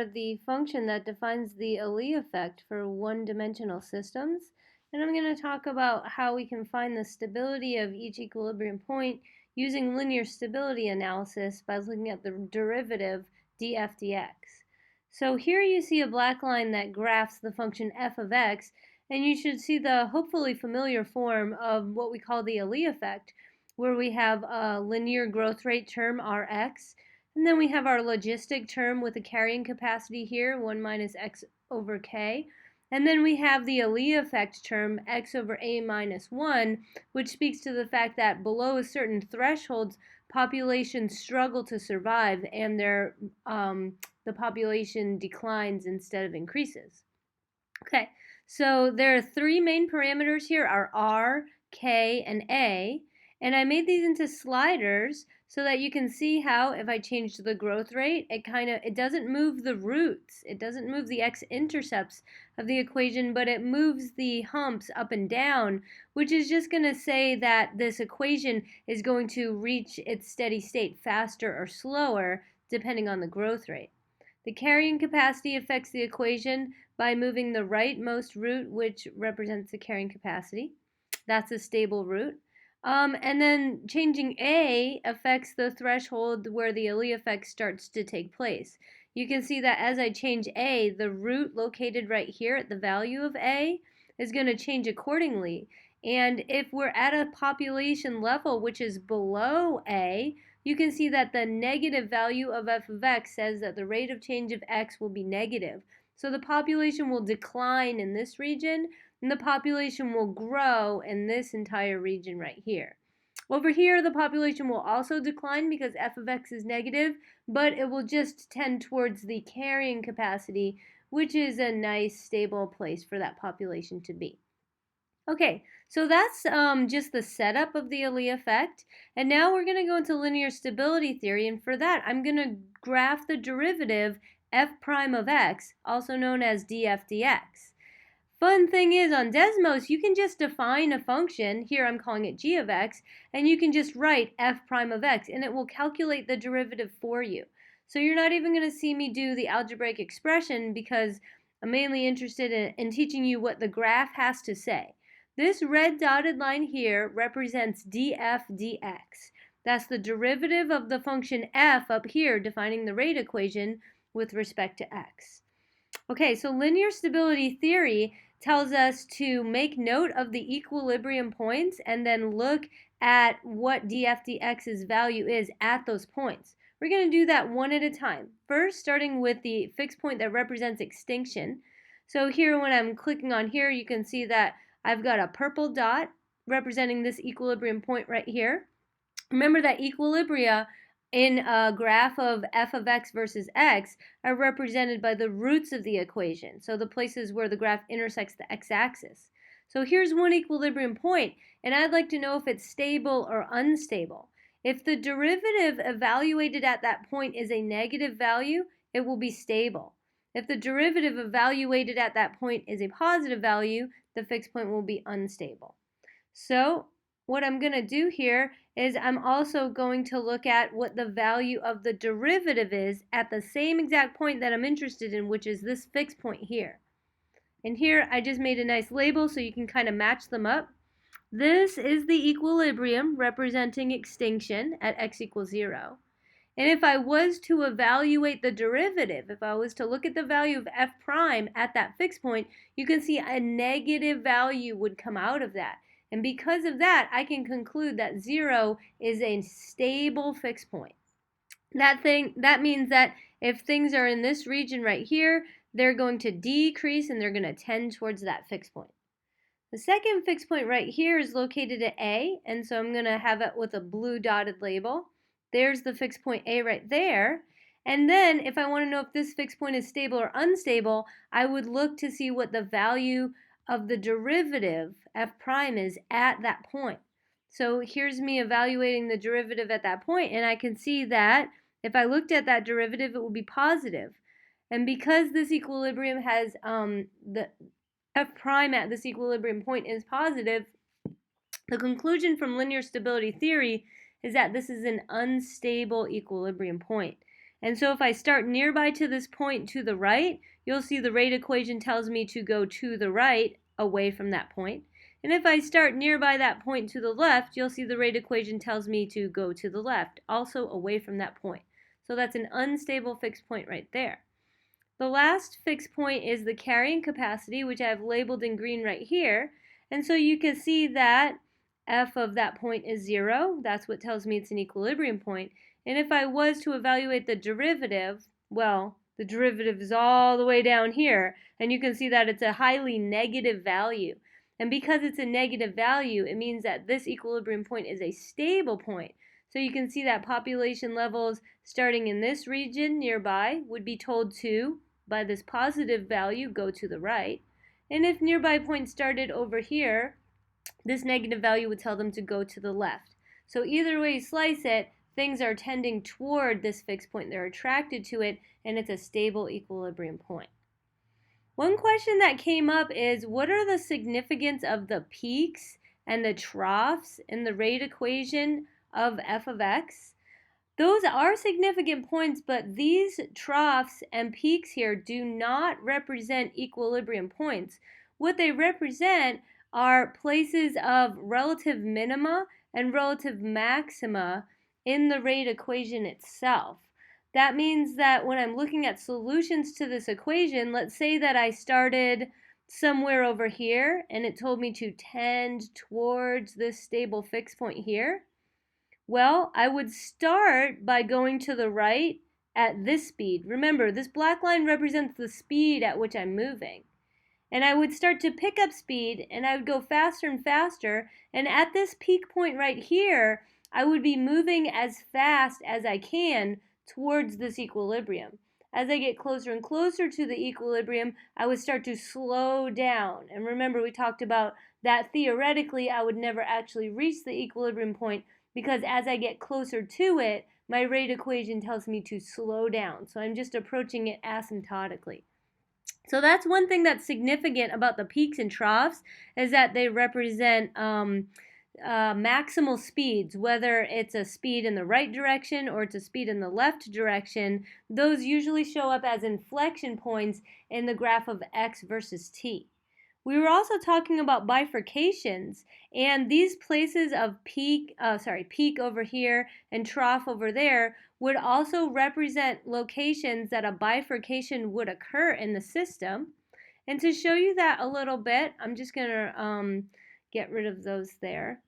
for the function that defines the Allee effect for one-dimensional systems. And I'm going to talk about how we can find the stability of each equilibrium point using linear stability analysis by looking at the derivative df dx. So here you see a black line that graphs the function f of x, and you should see the hopefully familiar form of what we call the Allee effect, where we have a linear growth rate term Rx, and then we have our logistic term with a carrying capacity here, 1 minus x over k. And then we have the Allee effect term, x over a minus 1, which speaks to the fact that below a certain threshold, populations struggle to survive, and the population declines instead of increases. Okay, so there are three main parameters here, are R, K, and A. And I made these into sliders so that you can see how if I change the growth rate, it doesn't move the roots. It doesn't move the x-intercepts of the equation, but it moves the humps up and down, which is just going to say that this equation is going to reach its steady state faster or slower depending on the growth rate. The carrying capacity affects the equation by moving the rightmost root, which represents the carrying capacity. That's a stable root. And then changing A affects the threshold where the Allee effect starts to take place. You can see that as I change A, the root located right here at the value of A is going to change accordingly. And if we're at a population level which is below A, you can see that the negative value of f of x says that the rate of change of x will be negative. So the population will decline in this region, and the population will grow in this entire region right here. Over here, the population will also decline because f of x is negative, but it will just tend towards the carrying capacity, which is a nice stable place for that population to be. Okay, so that's just the setup of the Allee effect, and now we're going to go into linear stability theory, and for that I'm going to graph the derivative f prime of x, also known as df dx. Fun thing is, on Desmos, you can just define a function, here I'm calling it g of x, and you can just write f prime of x, and it will calculate the derivative for you. So you're not even going to see me do the algebraic expression because I'm mainly interested in teaching you what the graph has to say. This red dotted line here represents df dx. That's the derivative of the function f up here, defining the rate equation with respect to x. Okay, so linear stability theory tells us to make note of the equilibrium points and then look at what df dx's value is at those points. We're going to do that one at a time. First, starting with the fixed point that represents extinction. So here, when I'm clicking on here, you can see that I've got a purple dot representing this equilibrium point right here. Remember that equilibria in a graph of f of x versus x are represented by the roots of the equation, so the places where the graph intersects the x-axis. So here's one equilibrium point, and I'd like to know if it's stable or unstable. If the derivative evaluated at that point is a negative value, it will be stable. If the derivative evaluated at that point is a positive value, the fixed point will be unstable. So what I'm going to do here is I'm also going to look at what the value of the derivative is at the same exact point that I'm interested in, which is this fixed point here. And here I just made a nice label so you can kind of match them up. This is the equilibrium representing extinction at x equals 0. And if I was to evaluate the derivative, if I was to look at the value of f prime at that fixed point, you can see a negative value would come out of that. And because of that, I can conclude that 0 is a stable fixed point. That means that if things are in this region right here, they're going to decrease and they're going to tend towards that fixed point. The second fixed point right here is located at A, and so I'm going to have it with a blue dotted label. There's the fixed point A right there. And then if I want to know if this fixed point is stable or unstable, I would look to see what the value of the derivative f prime is at that point. So here's me evaluating the derivative at that point, and I can see that if I looked at that derivative, it would be positive. And because this equilibrium has the f prime at this equilibrium point is positive, the conclusion from linear stability theory is that this is an unstable equilibrium point. And so if I start nearby to this point to the right, you'll see the rate equation tells me to go to the right away from that point. And if I start nearby that point to the left, you'll see the rate equation tells me to go to the left, also away from that point. So that's an unstable fixed point right there. The last fixed point is the carrying capacity, which I've labeled in green right here. And so you can see that f of that point is 0. That's what tells me it's an equilibrium point. And if I was to evaluate the derivative, well, the derivative is all the way down here. And you can see that it's a highly negative value. And because it's a negative value, it means that this equilibrium point is a stable point. So you can see that population levels starting in this region nearby would be told to, by this positive value, go to the right. And if nearby points started over here, this negative value would tell them to go to the left. So either way you slice it, things are tending toward this fixed point. They're attracted to it, and it's a stable equilibrium point. One question that came up is, what are the significance of the peaks and the troughs in the rate equation of f of x? Those are significant points, but these troughs and peaks here do not represent equilibrium points. What they represent are places of relative minima and relative maxima in the rate equation itself. That means that when I'm looking at solutions to this equation, let's say that I started somewhere over here and it told me to tend towards this stable fixed point here. Well, I would start by going to the right at this speed. Remember, this black line represents the speed at which I'm moving. And I would start to pick up speed, and I would go faster and faster, and at this peak point right here, I would be moving as fast as I can towards this equilibrium. As I get closer and closer to the equilibrium, I would start to slow down. And remember, we talked about that theoretically I would never actually reach the equilibrium point, because as I get closer to it, my rate equation tells me to slow down. So I'm just approaching it asymptotically. So that's one thing that's significant about the peaks and troughs, is that they represent maximal speeds, whether it's a speed in the right direction or it's a speed in the left direction. Those usually show up as inflection points in the graph of x versus t. We were also talking about bifurcations, and these places of peak over here and trough over there would also represent locations that a bifurcation would occur in the system. And to show you that a little bit, I'm just going to get rid of those there.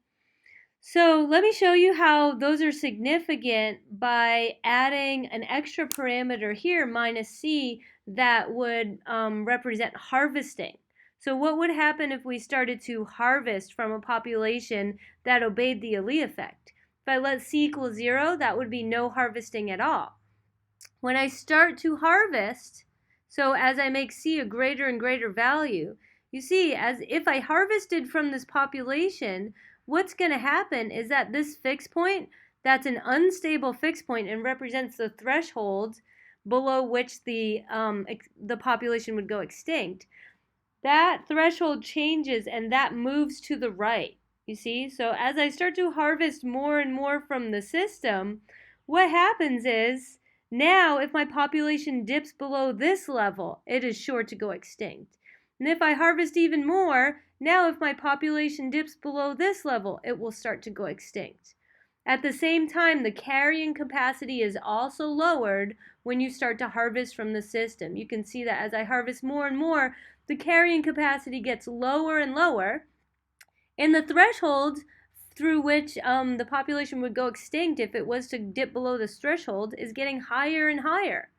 So let me show you how those are significant by adding an extra parameter here, minus c, that would represent harvesting. So what would happen if we started to harvest from a population that obeyed the Allee effect? If I let c equal 0, that would be no harvesting at all. When I start to harvest, so as I make c a greater and greater value, you see, as if I harvested from this population, what's going to happen is that this fixed point, that's an unstable fixed point and represents the threshold below which the population would go extinct. That threshold changes and that moves to the right, you see? So as I start to harvest more and more from the system, what happens is, now if my population dips below this level, it is sure to go extinct. And if I harvest even more, now if my population dips below this level, it will start to go extinct. At the same time, the carrying capacity is also lowered when you start to harvest from the system. You can see that as I harvest more and more, the carrying capacity gets lower and lower, and the threshold through which the population would go extinct if it was to dip below this threshold is getting higher and higher.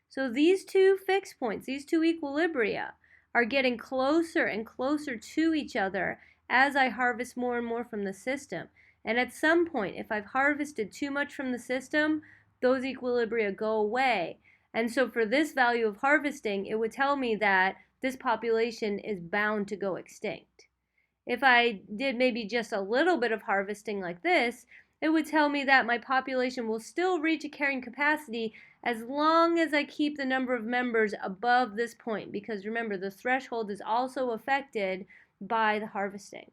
So these two fixed points, these two equilibria, are getting closer and closer to each other as I harvest more and more from the system. And at some point, if I've harvested too much from the system, those equilibria go away. And so for this value of harvesting, it would tell me that this population is bound to go extinct. If I did maybe just a little bit of harvesting like this, it would tell me that my population will still reach a carrying capacity as long as I keep the number of members above this point, because remember, the threshold is also affected by the harvesting.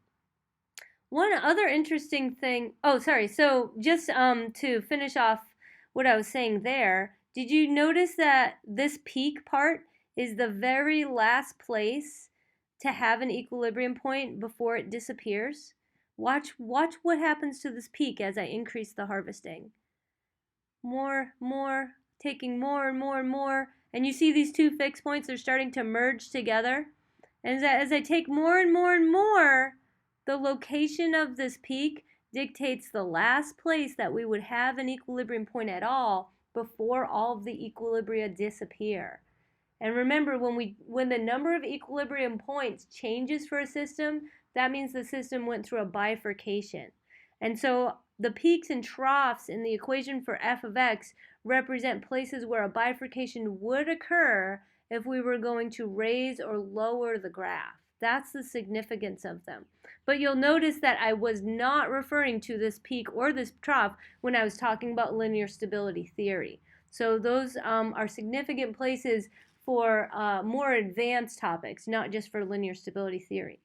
One other interesting thing, so just to finish off what I was saying there, Did you notice that this peak part is the very last place to have an equilibrium point before it disappears? Watch what happens to this peak as I increase the harvesting. More, taking more and more and more. And you see these two fixed points are starting to merge together. And as I take more and more and more, the location of this peak dictates the last place that we would have an equilibrium point at all before all of the equilibria disappear. And remember, when the number of equilibrium points changes for a system, that means the system went through a bifurcation. And so the peaks and troughs in the equation for f of x represent places where a bifurcation would occur if we were going to raise or lower the graph. That's the significance of them. But you'll notice that I was not referring to this peak or this trough when I was talking about linear stability theory. So those are significant places for more advanced topics, not just for linear stability theory.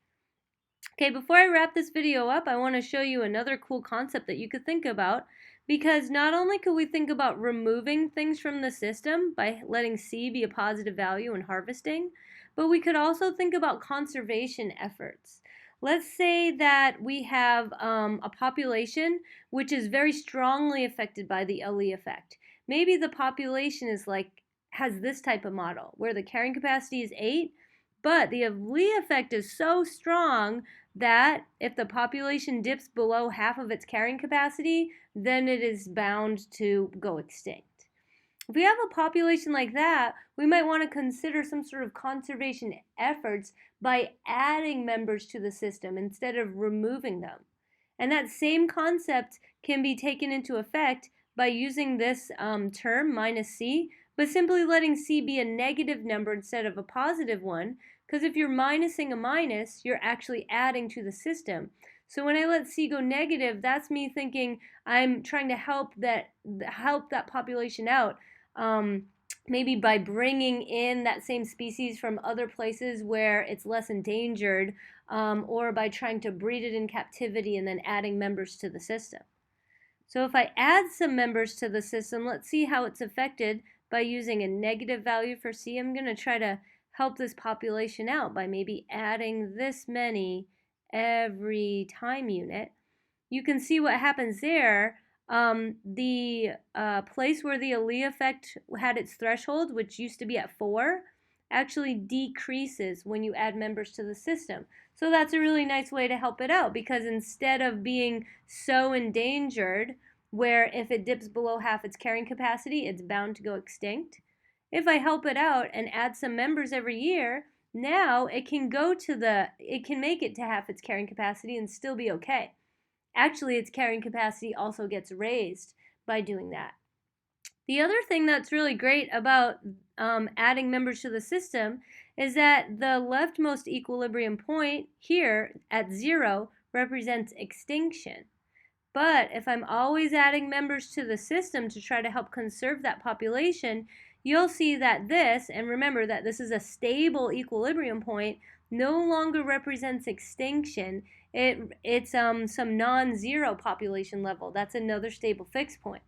Okay, before I wrap this video up, I want to show you another cool concept that you could think about, because not only could we think about removing things from the system by letting C be a positive value and harvesting, but we could also think about conservation efforts. Let's say that we have a population which is very strongly affected by the Allee effect. Maybe the population has this type of model where the carrying capacity is 8, but the Allee effect is so strong that if the population dips below half of its carrying capacity, then it is bound to go extinct. If we have a population like that, we might want to consider some sort of conservation efforts by adding members to the system instead of removing them. And that same concept can be taken into effect by using this term, minus C, but simply letting C be a negative number instead of a positive one, because if you're minusing a minus, you're actually adding to the system. So when I let C go negative, that's me thinking I'm trying to help that population out, maybe by bringing in that same species from other places where it's less endangered, or by trying to breed it in captivity and then adding members to the system. So if I add some members to the system, let's see how it's affected by using a negative value for C. I'm going to try to help this population out by maybe adding this many every time unit. You can see what happens there. The place where the Allee effect had its threshold, which used to be at 4, actually decreases when you add members to the system. So that's a really nice way to help it out, because instead of being so endangered where if it dips below half its carrying capacity, it's bound to go extinct, if I help it out and add some members every year, now it can make it to half its carrying capacity and still be okay. Actually, its carrying capacity also gets raised by doing that. The other thing that's really great about adding members to the system is that the leftmost equilibrium point here at 0 represents extinction. But if I'm always adding members to the system to try to help conserve that population, you'll see that this, and remember that this is a stable equilibrium point, no longer represents extinction. It's some non-zero population level. That's another stable fixed point.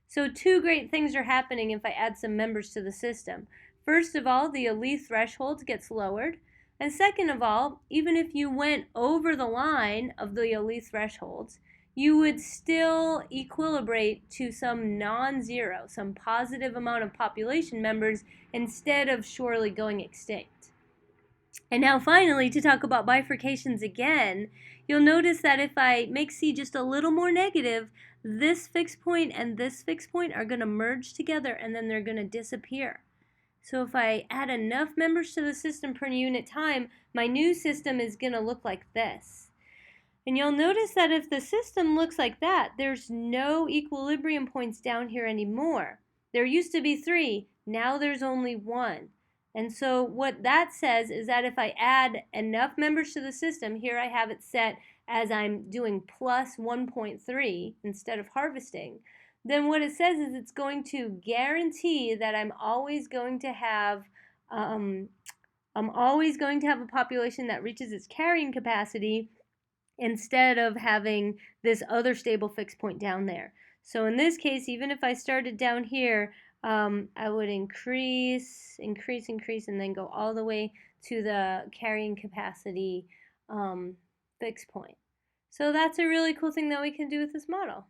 So two great things are happening if I add some members to the system. First of all, the Allee threshold gets lowered. And second of all, even if you went over the line of the Allee thresholds, you would still equilibrate to some non-zero, some positive amount of population members instead of surely going extinct. And now finally, to talk about bifurcations again, you'll notice that if I make C just a little more negative, this fixed point and this fixed point are going to merge together and then they're going to disappear. So if I add enough members to the system per unit time, my new system is going to look like this. And you'll notice that if the system looks like that, there's no equilibrium points down here anymore. There used to be 3, now there's only 1. And so what that says is that if I add enough members to the system, here I have it set as I'm doing plus 1.3 instead of harvesting, then what it says is it's going to guarantee that I'm always going to have a population that reaches its carrying capacity instead of having this other stable fixed point down there. So in this case, even if I started down here I would increase, and then go all the way to the carrying capacity fixed point. So that's a really cool thing that we can do with this model.